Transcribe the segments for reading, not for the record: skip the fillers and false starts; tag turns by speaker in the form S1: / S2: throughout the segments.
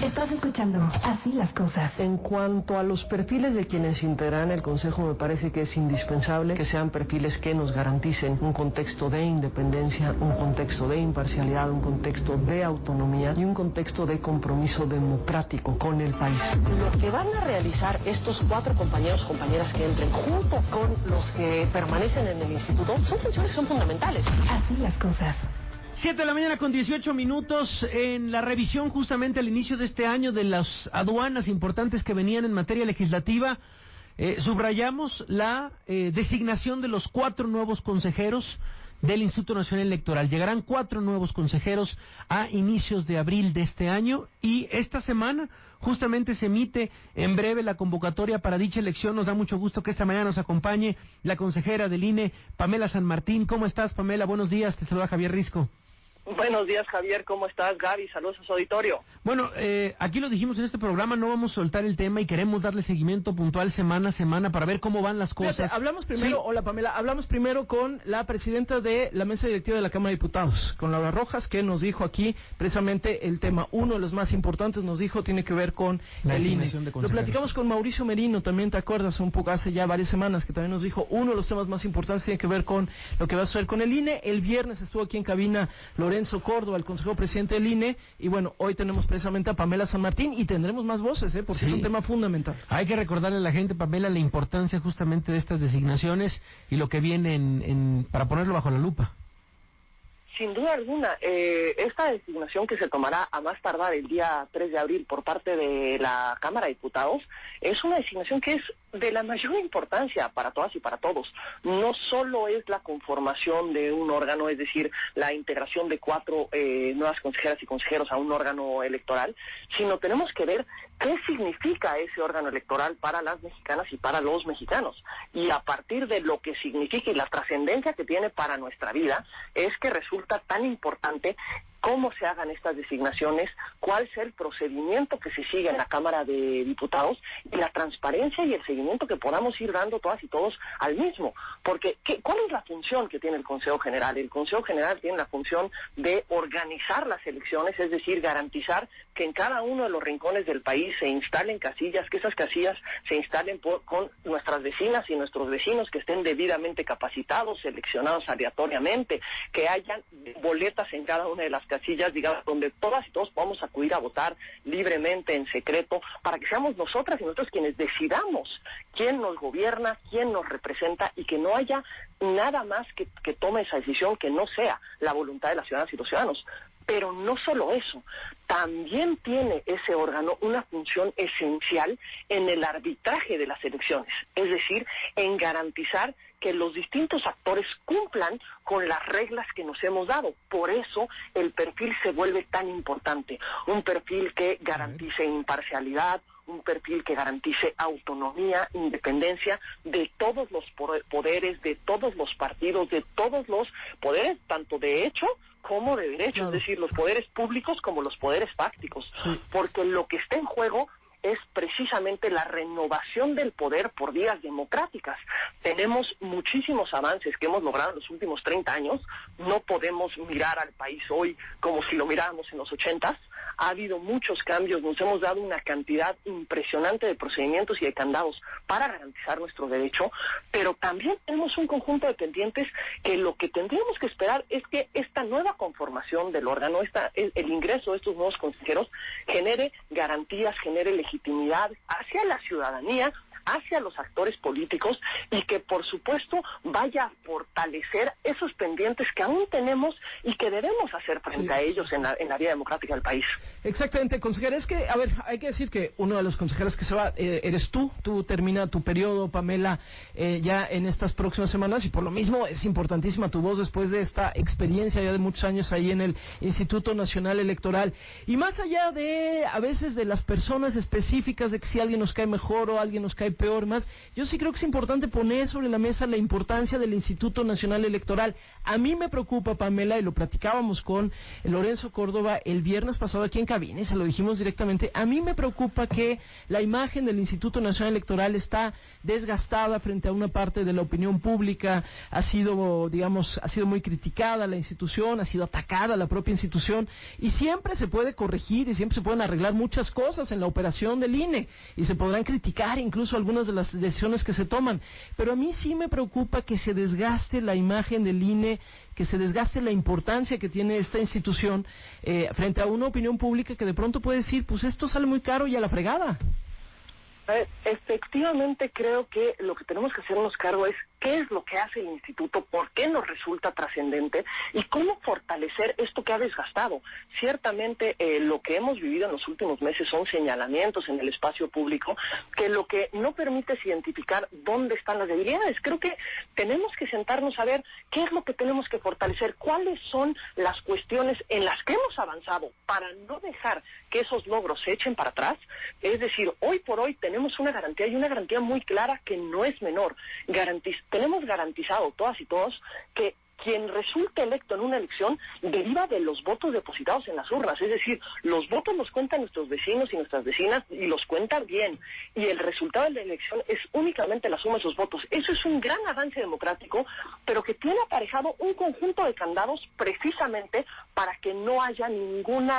S1: Estás escuchando Así las Cosas.
S2: En cuanto a los perfiles de quienes integran el Consejo, me parece que es indispensable que sean perfiles que nos garanticen un contexto de independencia, un contexto de imparcialidad, un contexto de autonomía y un contexto de compromiso democrático con el país. Lo que van a realizar estos 4 compañeros, compañeras que entren junto con los que permanecen en el instituto son funciones que son fundamentales.
S1: Así las Cosas.
S3: 7 de la mañana con 18 minutos, en la revisión justamente al inicio de este año de las aduanas importantes que venían en materia legislativa, subrayamos la designación de los 4 nuevos consejeros del Instituto Nacional Electoral. Llegarán 4 nuevos consejeros a inicios de abril de este año y esta semana justamente se emite en breve la convocatoria para dicha elección. Nos da mucho gusto que esta mañana nos acompañe la consejera del INE, Pamela San Martín. ¿Cómo estás, Pamela? Buenos días, te saluda Javier Risco.
S2: Buenos días, Javier, ¿cómo estás? Gaby, saludos a su auditorio.
S3: Bueno, aquí lo dijimos en este programa, no vamos a soltar el tema y queremos darle seguimiento puntual semana a semana para ver cómo van las cosas.
S4: Fíjate, hablamos primero, sí. Hola Pamela, hablamos primero con la presidenta de la mesa directiva de la Cámara de Diputados, con Laura Rojas, que nos dijo aquí precisamente el tema, uno de los más importantes, nos dijo, tiene que ver con el INE. Lo platicamos con Mauricio Merino, también te acuerdas, un poco hace ya varias semanas, que también nos dijo, uno de los temas más importantes tiene que ver con lo que va a suceder con el INE. El viernes estuvo aquí en cabina Lorenzo Córdoba, el consejero presidente del INE, y bueno, hoy tenemos precisamente a Pamela San Martín y tendremos más voces, porque es un tema fundamental.
S3: Hay que recordarle a la gente, Pamela, la importancia justamente de estas designaciones y lo que viene para ponerlo bajo la lupa.
S2: Sin duda alguna, esta designación que se tomará a más tardar el día 3 de abril por parte de la Cámara de Diputados es una designación que es de la mayor importancia para todas y para todos. No solo es la conformación de un órgano, es decir, la integración de 4 nuevas consejeras y consejeros a un órgano electoral, sino tenemos que ver qué significa ese órgano electoral para las mexicanas y para los mexicanos. Y a partir de lo que significa y la trascendencia que tiene para nuestra vida, es que resulta tan importante cómo se hagan estas designaciones, cuál sea el procedimiento que se sigue en la Cámara de Diputados y la transparencia y el seguimiento que podamos ir dando todas y todos al mismo. Porque, ¿cuál es la función que tiene el Consejo General? El Consejo General tiene la función de organizar las elecciones, es decir, garantizar que en cada uno de los rincones del país se instalen casillas, que esas casillas se instalen con nuestras vecinas y nuestros vecinos que estén debidamente capacitados, seleccionados aleatoriamente, que hayan boletas en cada una de las casillas, digamos, donde todas y todos podamos acudir a votar libremente, en secreto, para que seamos nosotras y nosotros quienes decidamos quién nos gobierna, quién nos representa y que no haya nada más que tome esa decisión que no sea la voluntad de las ciudadanas y los ciudadanos. Pero no solo eso, también tiene ese órgano una función esencial en el arbitraje de las elecciones, es decir, en garantizar que los distintos actores cumplan con las reglas que nos hemos dado. Por eso el perfil se vuelve tan importante, un perfil que garantice imparcialidad, un perfil que garantice autonomía, independencia de todos los poderes, de todos los partidos, de todos los poderes, tanto de hecho como de derecho, es decir, los poderes públicos como los poderes fácticos, porque lo que está en juego es precisamente la renovación del poder por vías democráticas. Tenemos muchísimos avances que hemos logrado en los últimos 30 años, no podemos mirar al país hoy como si lo miráramos en los 80s, ha habido muchos cambios, nos hemos dado una cantidad impresionante de procedimientos y de candados para garantizar nuestro derecho, pero también tenemos un conjunto de pendientes que lo que tendríamos que esperar es que esta nueva conformación del órgano, el ingreso de estos nuevos consejeros, genere garantías, genere legitimidad hacia la ciudadanía, hacia los actores políticos y que por supuesto vaya a fortalecer esos pendientes que aún tenemos y que debemos hacer frente a ellos en la vida democrática del país.
S4: Exactamente, consejera, es que, a ver, hay que decir que uno de los consejeros que se va eres tú termina tu periodo, Pamela, ya en estas próximas semanas y por lo mismo es importantísima tu voz después de esta experiencia ya de muchos años ahí en el Instituto Nacional Electoral y más allá de, a veces de las personas específicas de que si alguien nos cae mejor o alguien nos cae peor más. Yo sí creo que es importante poner sobre la mesa la importancia del Instituto Nacional Electoral. A mí me preocupa, Pamela, y lo platicábamos con Lorenzo Córdoba el viernes pasado aquí en cabina, y se lo dijimos directamente, a mí me preocupa que la imagen del Instituto Nacional Electoral está desgastada frente a una parte de la opinión pública, ha sido muy criticada la institución, ha sido atacada la propia institución, y siempre se puede corregir y siempre se pueden arreglar muchas cosas en la operación del INE, y se podrán criticar incluso algunas de las decisiones que se toman, pero a mí sí me preocupa que se desgaste la imagen del INE, que se desgaste la importancia que tiene esta institución frente a una opinión pública que de pronto puede decir, pues esto sale muy caro y a la fregada.
S2: Efectivamente creo que lo que tenemos que hacernos cargo es qué es lo que hace el instituto, por qué nos resulta trascendente y cómo fortalecer esto que ha desgastado. Ciertamente lo que hemos vivido en los últimos meses son señalamientos en el espacio público que lo que no permite es identificar dónde están las debilidades. Creo que tenemos que sentarnos a ver qué es lo que tenemos que fortalecer, cuáles son las cuestiones en las que hemos avanzado para no dejar que esos logros se echen para atrás. Es decir, hoy por hoy tenemos una garantía y una garantía muy clara que no es menor. Tenemos garantizado todas y todos que quien resulte electo en una elección deriva de los votos depositados en las urnas, es decir, los votos los cuentan nuestros vecinos y nuestras vecinas y los cuentan bien, y el resultado de la elección es únicamente la suma de esos votos. Eso es un gran avance democrático, pero que tiene aparejado un conjunto de candados precisamente para que no haya ningún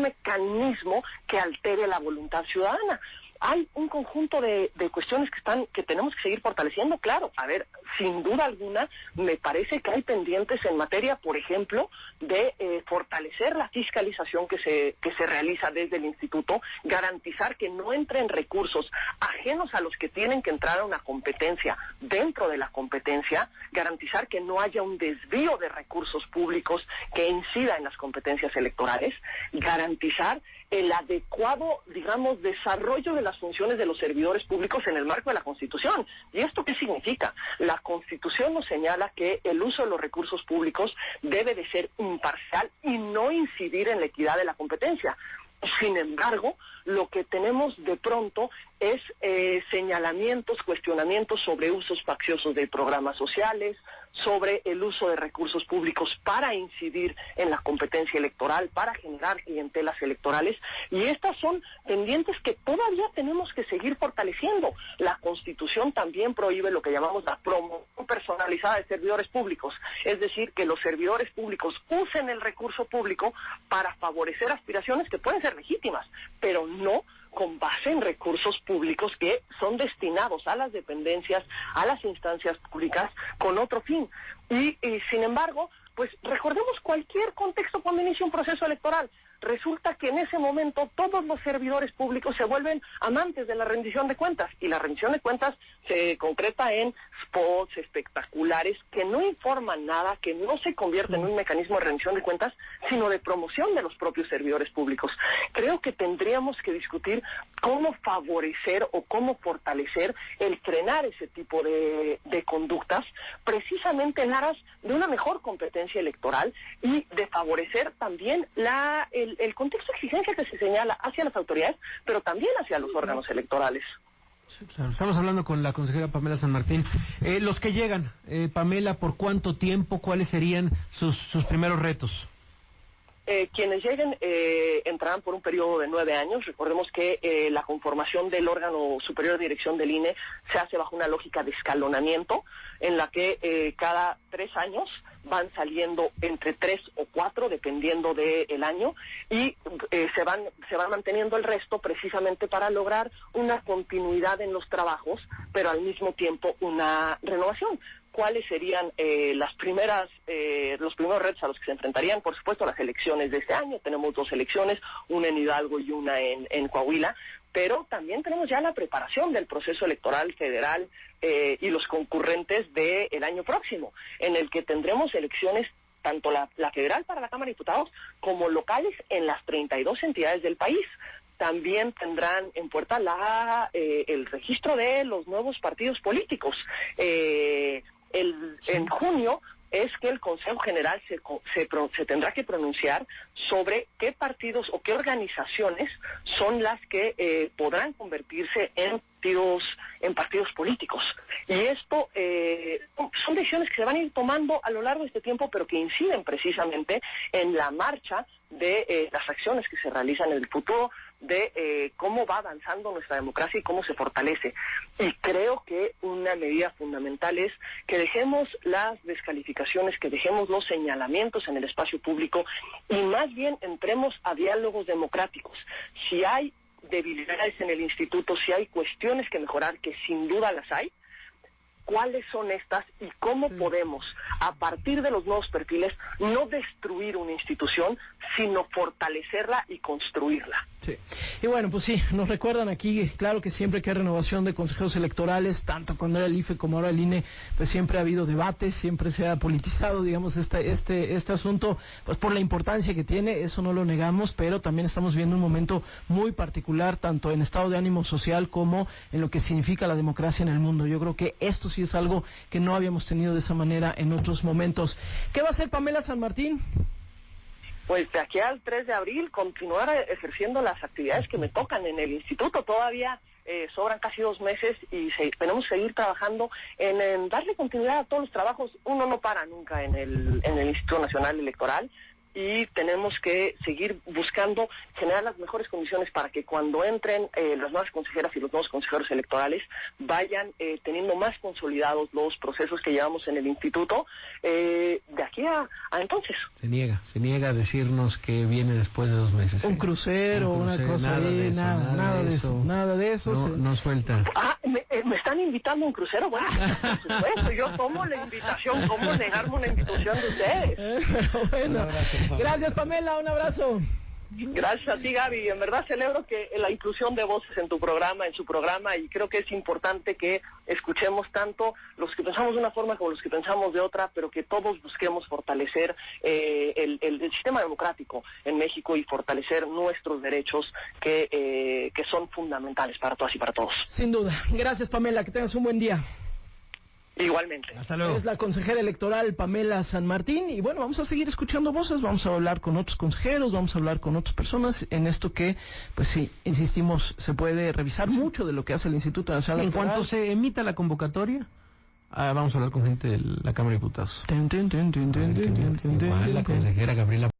S2: mecanismo que altere la voluntad ciudadana. Hay un conjunto de cuestiones que tenemos que seguir fortaleciendo, claro. A ver, sin duda alguna, me parece que hay pendientes en materia, por ejemplo, de fortalecer la fiscalización que se realiza desde el instituto, garantizar que no entren recursos ajenos a los que tienen que entrar a una competencia dentro de la competencia, garantizar que no haya un desvío de recursos públicos que incida en las competencias electorales, garantizar el adecuado, desarrollo de las funciones de los servidores públicos en el marco de la Constitución. ¿Y esto qué significa? La Constitución nos señala que el uso de los recursos públicos debe de ser imparcial y no incidir en la equidad de la competencia. Sin embargo, lo que tenemos de pronto es señalamientos, cuestionamientos sobre usos facciosos de programas sociales, sobre el uso de recursos públicos para incidir en la competencia electoral, para generar clientelas electorales, y estas son pendientes que todavía tenemos que seguir fortaleciendo. La Constitución también prohíbe lo que llamamos la promoción personalizada de servidores públicos, es decir, que los servidores públicos usen el recurso público para favorecer aspiraciones que pueden ser legítimas, pero no con base en recursos públicos que son destinados a las dependencias, a las instancias públicas, con otro fin. Y sin embargo, pues recordemos cualquier contexto cuando inicia un proceso electoral. Resulta que en ese momento todos los servidores públicos se vuelven amantes de la rendición de cuentas, y la rendición de cuentas se concreta en spots espectaculares que no informan nada, que no se convierten en un mecanismo de rendición de cuentas, sino de promoción de los propios servidores públicos. Creo que tendríamos que discutir cómo favorecer o cómo fortalecer el frenar ese tipo de conductas, precisamente en aras de una mejor competencia electoral y de favorecer también el contexto de exigencia que se señala hacia las autoridades, pero también hacia los órganos electorales.
S3: Sí, claro. Estamos hablando con la consejera Pamela San Martín. Los que llegan, Pamela, ¿por cuánto tiempo? ¿Cuáles serían sus primeros retos?
S2: Quienes lleguen entrarán por un periodo de 9 años. Recordemos que la conformación del órgano superior de dirección del INE se hace bajo una lógica de escalonamiento, en la que cada 3 años van saliendo entre 3 o 4, dependiendo del año, y se van manteniendo el resto precisamente para lograr una continuidad en los trabajos, pero al mismo tiempo una renovación. ¿Cuáles serían los primeros retos a los que se enfrentarían? Por supuesto, las elecciones de este año. Tenemos 2 elecciones, una en Hidalgo y una en Coahuila, pero también tenemos ya la preparación del proceso electoral federal y los concurrentes del año próximo, en el que tendremos elecciones tanto la federal para la Cámara de Diputados como locales en las 32 entidades del país. También tendrán en puerta el registro de los nuevos partidos políticos. En junio es que el Consejo General se tendrá que pronunciar sobre qué partidos o qué organizaciones son las que podrán convertirse en partidos políticos. Y esto son decisiones que se van a ir tomando a lo largo de este tiempo, pero que inciden precisamente en la marcha de las acciones que se realizan en el futuro, de cómo va avanzando nuestra democracia y cómo se fortalece. Y creo que una medida fundamental es que dejemos las descalificaciones, que dejemos los señalamientos en el espacio público y más bien entremos a diálogos democráticos. Si hay debilidades en el instituto, si hay cuestiones que mejorar, que sin duda las hay, cuáles son estas y cómo podemos, a partir de los nuevos perfiles, no destruir una institución, sino fortalecerla y construirla.
S4: Sí. Y bueno, pues sí, nos recuerdan aquí, claro que siempre que hay renovación de consejeros electorales, tanto cuando era el IFE como ahora el INE, pues siempre ha habido debates, siempre se ha politizado, digamos, este asunto, pues por la importancia que tiene, eso no lo negamos, pero también estamos viendo un momento muy particular, tanto en estado de ánimo social como en lo que significa la democracia en el mundo. Yo creo que esto sí es algo que no habíamos tenido de esa manera en otros momentos. ¿Qué va a hacer Pamela San Martín?
S2: Pues de aquí al 3 de abril continuar ejerciendo las actividades que me tocan en el instituto. Todavía sobran casi 2 meses y tenemos que seguir trabajando en darle continuidad a todos los trabajos. Uno no para nunca en el Instituto Nacional Electoral y tenemos que seguir buscando generar las mejores condiciones para que cuando entren las nuevas consejeras y los nuevos consejeros electorales vayan teniendo más consolidados los procesos que llevamos en el instituto de aquí a entonces.
S3: Se niega a decirnos que viene después de 2 meses.
S4: Un crucero, una cosa ahí, nada de eso.
S3: No suelta.
S2: ¿Me están invitando a un crucero? Bueno, por supuesto, yo tomo la invitación. ¿Cómo negarme una invitación de ustedes?
S4: Bueno, gracias Pamela, un abrazo.
S2: Gracias a ti, Gaby. En verdad celebro que la inclusión de voces en su programa, y creo que es importante que escuchemos tanto los que pensamos de una forma como los que pensamos de otra, pero que todos busquemos fortalecer el sistema democrático en México y fortalecer nuestros derechos que son fundamentales para todas y para todos.
S4: Sin duda. Gracias Pamela, que tengas un buen día.
S2: Igualmente.
S3: Hasta luego.
S4: Es la consejera electoral Pamela San Martín y bueno, vamos a seguir escuchando voces, vamos a hablar con otros consejeros, vamos a hablar con otras personas en esto que, pues sí, insistimos, se puede revisar mucho de lo que hace el Instituto Nacional
S3: En
S4: Electoral.
S3: cuanto se emita la convocatoria, vamos a hablar con gente de la Cámara de Diputados.
S4: Igual,
S3: La consejera Gabriela